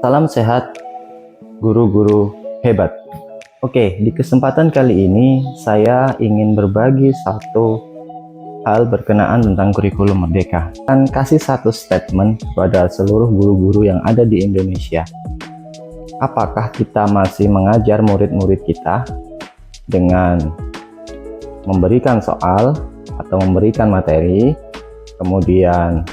Salam sehat, guru-guru hebat. Oke, di kesempatan kali ini saya ingin berbagi satu hal berkenaan tentang kurikulum merdeka. Dan kasih satu statement kepada seluruh guru-guru yang ada di Indonesia. Apakah kita masih mengajar murid-murid kita dengan memberikan soal atau memberikan materi, kemudian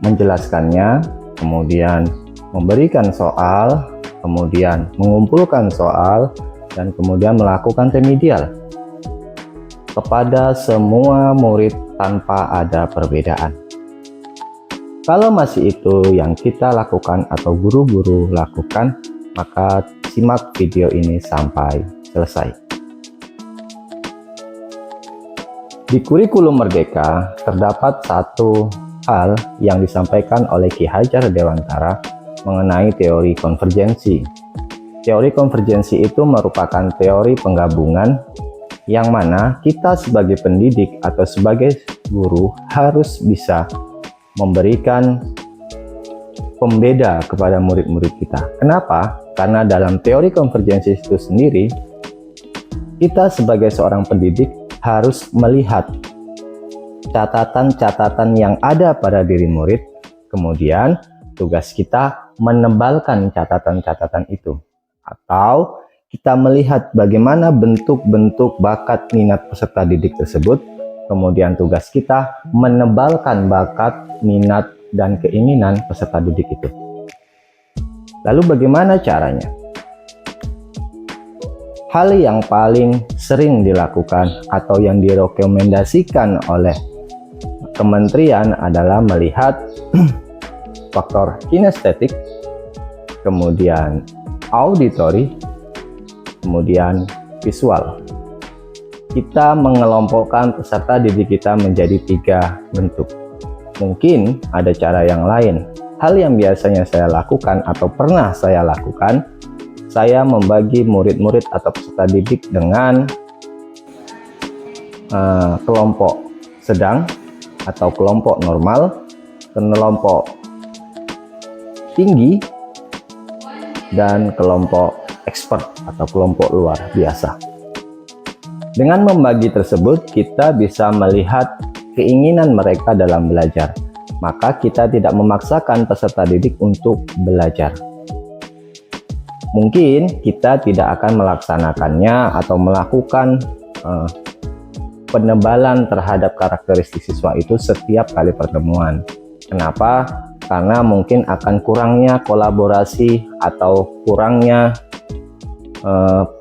menjelaskannya, kemudian memberikan soal, kemudian mengumpulkan soal, dan kemudian melakukan remedial kepada semua murid tanpa ada perbedaan. Kalau masih itu yang kita lakukan atau guru-guru lakukan, maka simak video ini sampai selesai. Di kurikulum merdeka terdapat satu hal yang disampaikan oleh Ki Hajar Dewantara mengenai teori konvergensi. Teori konvergensi itu merupakan teori penggabungan yang mana kita sebagai pendidik atau sebagai guru harus bisa memberikan pembeda kepada murid-murid kita. Kenapa? Karena dalam teori konvergensi itu sendiri, kita sebagai seorang pendidik harus melihat catatan-catatan yang ada pada diri murid, kemudian tugas kita menebalkan catatan-catatan itu. Atau kita melihat bagaimana bentuk-bentuk bakat minat peserta didik tersebut, kemudian tugas kita menebalkan bakat, minat, dan keinginan peserta didik itu. Lalu bagaimana caranya? Hal yang paling sering dilakukan atau yang direkomendasikan oleh kementerian adalah melihat faktor kinestetik, kemudian auditory, kemudian visual. Kita mengelompokkan peserta didik kita menjadi 3 bentuk. Mungkin ada cara yang lain. Hal yang biasanya saya lakukan atau pernah saya lakukan, saya membagi murid-murid atau peserta didik dengan kelompok sedang atau kelompok normal, kelompok tinggi, dan kelompok expert atau kelompok luar biasa. Dengan membagi tersebut, kita bisa melihat keinginan mereka dalam belajar. Maka kita tidak memaksakan peserta didik untuk belajar. Mungkin kita tidak akan melaksanakannya atau melakukan penebalan terhadap karakteristik siswa itu setiap kali pertemuan. Kenapa? Karena mungkin akan kurangnya kolaborasi atau kurangnya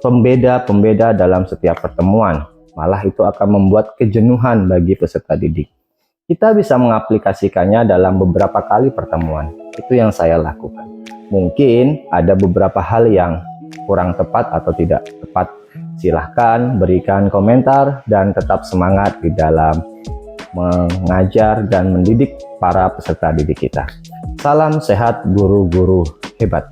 pembeda-pembeda dalam setiap pertemuan. Malah itu akan membuat kejenuhan bagi peserta didik. Kita bisa mengaplikasikannya dalam beberapa kali pertemuan. Itu yang saya lakukan. Mungkin ada beberapa hal yang kurang tepat atau tidak tepat. Silahkan berikan komentar dan tetap semangat di dalam mengajar dan mendidik para peserta didik kita. Salam sehat, guru-guru hebat.